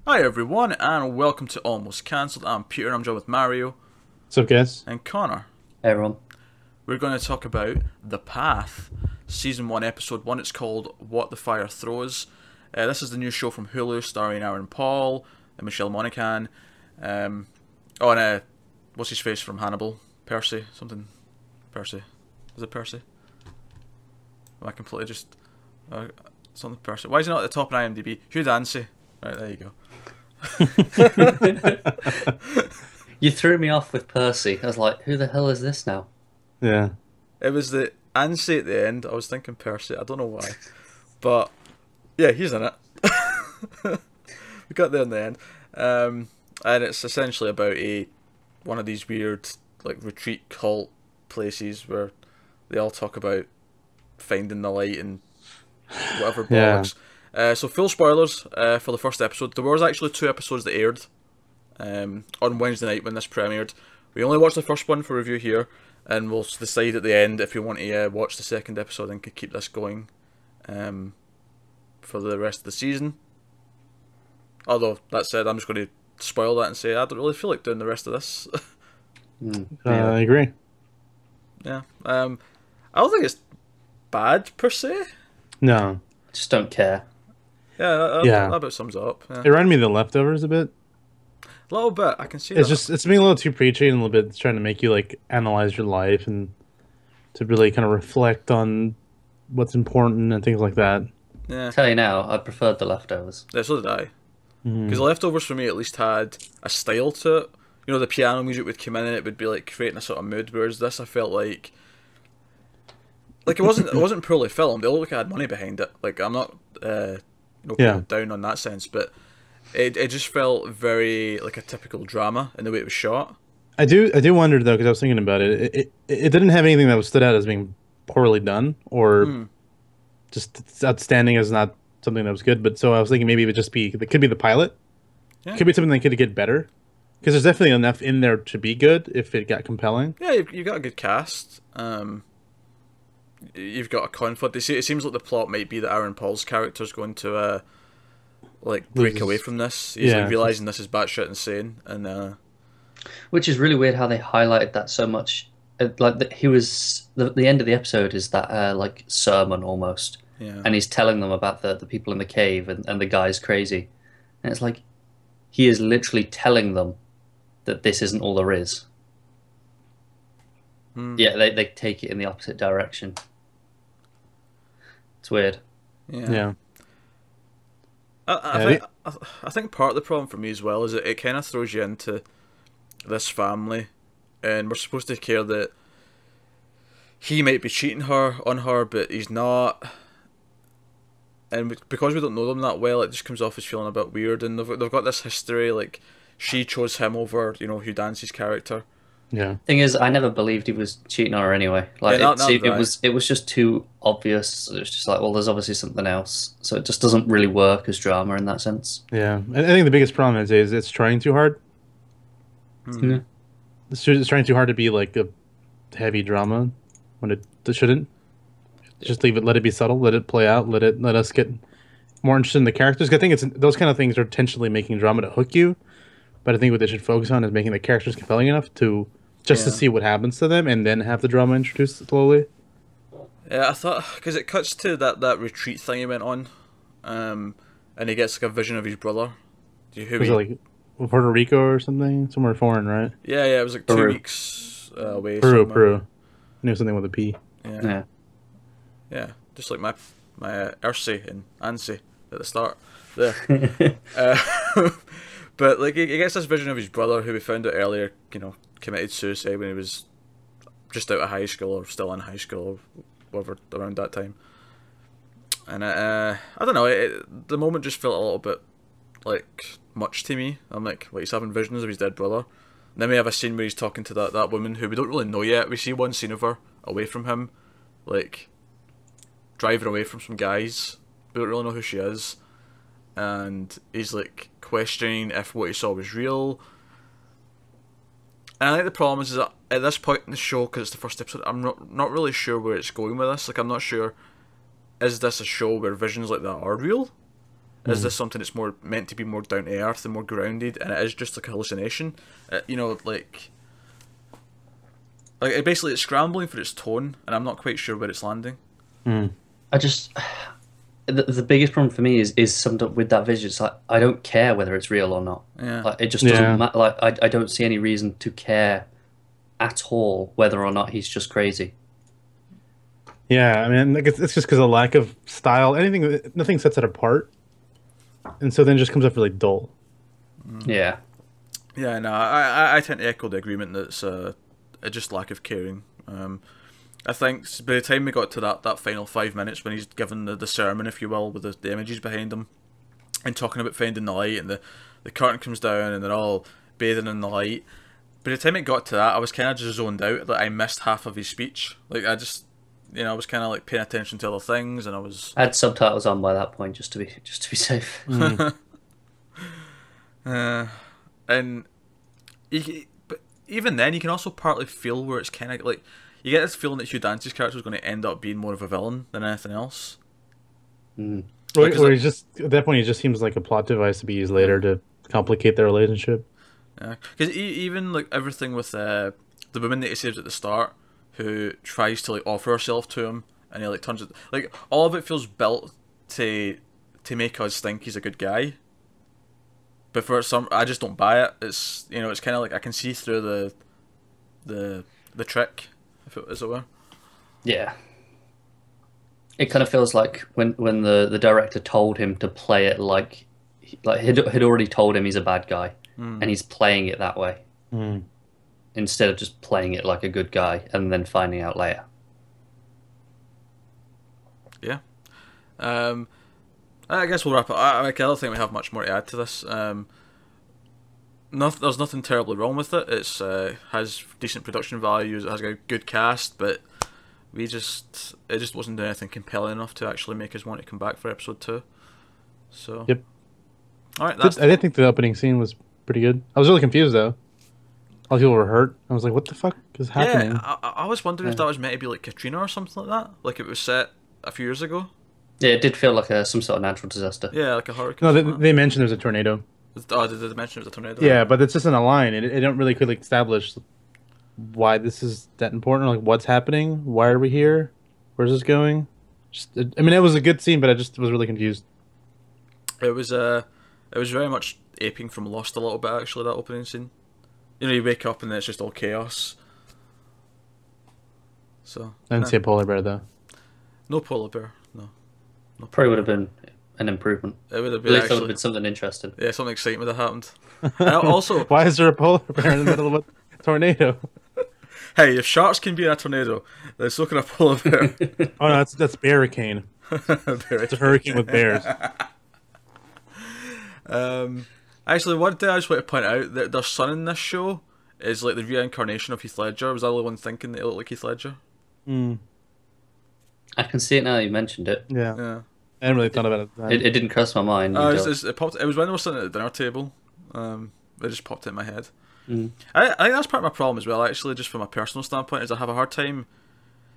Hi everyone, and welcome to Almost Cancelled. I'm Peter, and I'm joined with Mario. What's up, guys? And Connor. Hey everyone. We're going to talk about The Path, Season 1, Episode 1. It's called What the Fire Throws. This is the new show from Hulu, starring Aaron Paul and Michelle Monaghan. What's his face from Hannibal? Percy? Percy. Is it Percy? I completely just... something Percy. Why is he not at the top of IMDb? Hugh Dancy. Right, there you go. You threw me off with Percy. I was like, who the hell is this now? Yeah. It was the Ansi at the end. I was thinking Percy. I don't know why. But, yeah, he's in it. We got there in the end. And it's essentially about one of these weird retreat cult places where they all talk about finding the light and whatever bollocks. So full spoilers for the first episode. There was actually 2 episodes that aired on Wednesday night when this premiered. We only watched the first one for review here, and we'll decide at the end if we want to watch the second episode and could keep this going for the rest of the season. Although, that said, I'm just going to spoil that and say I don't really feel like doing the rest of this. I agree. Yeah. I don't think it's bad, per se. No. Just don't care. Yeah, that about sums it up. Yeah. It reminded me of The Leftovers a bit. A little bit, I can see It's that. it's being a little too preachy and a little bit trying to make you analyze your life and to really kind of reflect on what's important and things like that. Yeah. Tell you now, I preferred The Leftovers. Yeah, so did I. Because The Leftovers for me at least had a style to it. You know, the piano music would come in and it would be creating a sort of mood, whereas this I felt like it wasn't poorly filmed. It looked like it had money behind it. I'm not putting it down on that sense, but it just felt very like a typical drama in the way it was shot. I do wonder though, because I was thinking about it. It didn't have anything that was stood out as being poorly done or just outstanding as not something that was good. But so I was thinking maybe it could be the pilot. Yeah. It could be something that could get better. Because there's definitely enough in there to be good if it got compelling. Yeah, you've got a good cast. You've got a conflict. It seems like the plot might be that Aaron Paul's character is going to break away from this. He's realizing this is batshit insane, and Which is really weird how they highlighted that so much. He was the end of the episode is that sermon almost, and he's telling them about the people in the cave and the guy's crazy, and it's like he is literally telling them that this isn't all there is. Yeah, they take it in the opposite direction. It's weird. Yeah. I think part of the problem for me as well is that it kind of throws you into this family, and we're supposed to care that he might be cheating on her, but he's not. And because we don't know them that well, it just comes off as feeling a bit weird. And they've got this history, she chose him over, Hugh Dancy's character. Yeah. Thing is, I never believed he was cheating on her anyway. It was just too obvious. It was just like, well, there's obviously something else. So it just doesn't really work as drama in that sense. Yeah. I think the biggest problem is it's trying too hard. Mm. It's trying too hard to be like a heavy drama when it shouldn't. Just leave it, let it be subtle, let it play out, let us get more interested in the characters. I think those kind of things are intentionally making drama to hook you, but I think what they should focus on is making the characters compelling enough to see what happens to them, and then have the drama introduced slowly. Yeah, I thought because it cuts to that retreat thing he went on, and he gets a vision of his brother. Was it Puerto Rico or something, somewhere foreign, right? Yeah, it was 2 weeks away. Peru. I knew something with a P. Yeah. Yeah, just like my Ursi and Ansi at the start there. But he gets this vision of his brother, who we found out earlier, committed suicide when he was just out of high school or still in high school or whatever around that time. And I don't know, the moment just felt a little bit much to me. I'm like, he's having visions of his dead brother. And then we have a scene where he's talking to that woman who we don't really know yet. We see one scene of her away from him, driving away from some guys. We don't really know who she is. And he's questioning if what he saw was real. And I think the problem is that at this point in the show, because it's the first episode, I'm not really sure where it's going with this. I'm not sure, is this a show where visions like that are real? Is this something that's more meant to be more down to earth and more grounded, and it is just like a hallucination? You know, like it basically it's scrambling for its tone, and I'm not quite sure where it's landing. I just the biggest problem for me is summed up with that vision. It's like I don't care whether it's real or not. Yeah. Like it just doesn't matter. Like I don't see any reason to care at all whether or not he's just crazy. Yeah, I mean, like it's just because of lack of style. Nothing sets it apart, and so then it just comes up really dull. Yeah. Yeah, no, I tend to echo the agreement that it's a just lack of caring. I think by the time we got to that final 5 minutes when he's given the sermon, if you will, with the images behind him, and talking about finding the light, and the curtain comes down and they're all bathing in the light. By the time it got to that, I was kind of just zoned out. Like I missed half of his speech. Like I just, I was kind of like paying attention to other things, and I had subtitles on by that point just to be safe. And but even then, you can also partly feel where it's kind of like you get this feeling that Hugh Dancy's character is going to end up being more of a villain than anything else. Or he's just at that point he just seems like a plot device to be used later to complicate their relationship. Yeah, because even like everything with the woman that he saves at the start, who tries to like offer herself to him, and he like turns it like all of it feels built to make us think he's a good guy. But for some, I just don't buy it. It's it's kind of like I can see through the trick, as it were. Yeah. It kind of feels like when the director told him to play it like he'd already told him he's a bad guy, and he's playing it that way instead of just playing it like a good guy and then finding out later. Yeah. I guess we'll wrap it. I don't think we have much more to add to this. There's nothing terribly wrong with it. It's has decent production values. It has a good cast, but it just wasn't doing anything compelling enough to actually make us want to come back for episode 2. So yep. All right. I did think the opening scene was pretty good. I was really confused though. All the people were hurt. I was like, "What the fuck is happening?" Yeah, I was wondering if that was meant to be like Katrina or something like that. Like it was set a few years ago. Yeah, it did feel like some sort of natural disaster. Yeah, like a hurricane. No, they mentioned there's a tornado. Oh, did they mention it was a tornado? Yeah, but it's just in a line. It don't really clearly establish why this is that important. Like, what's happening? Why are we here? Where's this going? I mean, it was a good scene, but I just was really confused. It was very much aping from Lost a little bit, actually, that opening scene. You wake up and then it's just all chaos. So I didn't see a polar bear though. No polar bear. No Probably would have been an improvement. It would have been At least it would have been something interesting. Yeah, something exciting would have happened. Also, why is there a polar bear in the middle of a tornado? Hey, if sharks can be in a tornado, then so can a polar bear. Oh no, that's Bearicane. It's a hurricane with bears. Actually, one thing I just want to point out that their son in this show is like the reincarnation of Heath Ledger. Was I the only one thinking that he looked like Heath Ledger? I can see it now. You mentioned it. Yeah. I hadn't really thought about it. It didn't cross my mind. It was when we were sitting at the dinner table. It just popped in my head. I think that's part of my problem as well. Actually, just from a personal standpoint, is I have a hard time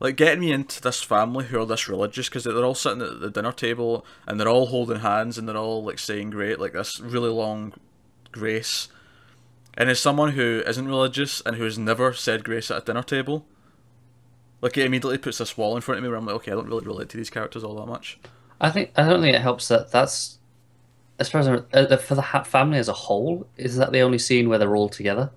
like getting me into this family who are this religious, because they're all sitting at the dinner table and they're all holding hands and they're all like saying great, like this really long grace. And as someone who isn't religious and who has never said grace at a dinner table, like it immediately puts this wall in front of me where I'm like, okay, I don't really relate to these characters all that much. I don't think it helps that's as far as for the family as a whole. Is that the only scene where they're all together?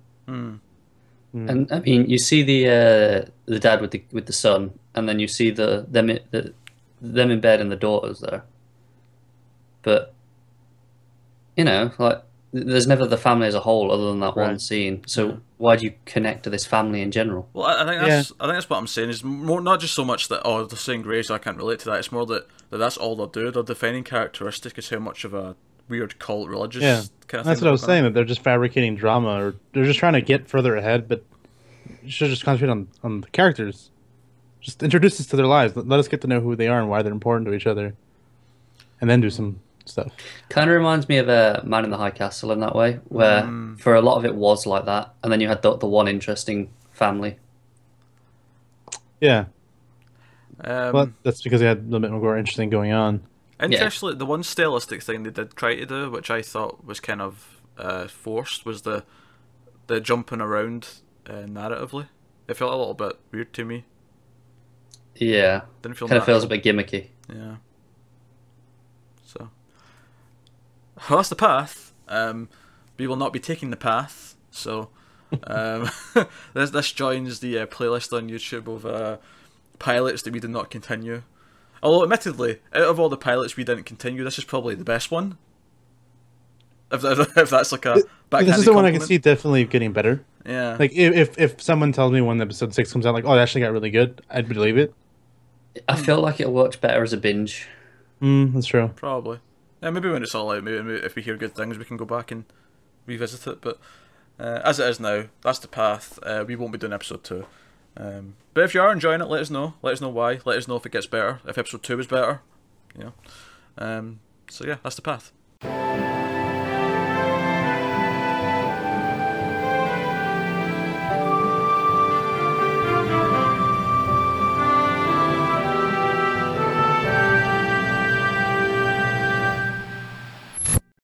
And I mean, you see the dad with the son, and then you see them in bed and the daughters there. But like there's never the family as a whole other than that one scene. So why do you connect to this family in general? Well, I think that's what I'm saying. Is more not just so much that they're saying grace, I can't relate to that. It's more that that's all they do. Their defining characteristic is how much of a weird cult religious kind of thing. That's what I was saying, that they're just fabricating drama, or they're just trying to get further ahead, but you should just concentrate on the characters. Just introduce us to their lives. Let us get to know who they are and why they're important to each other, and then do some stuff. Kind of reminds me of Man in the High Castle in that way, where for a lot of it was like that, and then you had the one interesting family. Yeah. But that's because they had a little bit more interesting going on. Interestingly, the one stylistic thing they did try to do, which I thought was kind of forced, was the jumping around narratively. It felt a little bit weird to me. Yeah, Didn't feel kind of feels a natural. bit gimmicky. Yeah. So, well, that's the path. We will not be taking the path. So, um, this joins the playlist on YouTube of pilots that we did not continue. Although, admittedly, out of all the pilots we didn't continue, this is probably the best one. If that's like a backhanded This is the one I can compliment. see definitely getting better. Yeah. Like if someone tells me when episode 6 comes out, like, oh, it actually got really good, I'd believe it. I feel like it'll work better as a binge. That's true. Probably. Yeah, maybe when it's all out, maybe if we hear good things, we can go back and revisit it. But as it is now, that's the path. We won't be doing episode 2. But if you are enjoying it, let us know. Let us know why. Let us know if it gets better. If episode 2 is better. You know. So yeah, that's the path.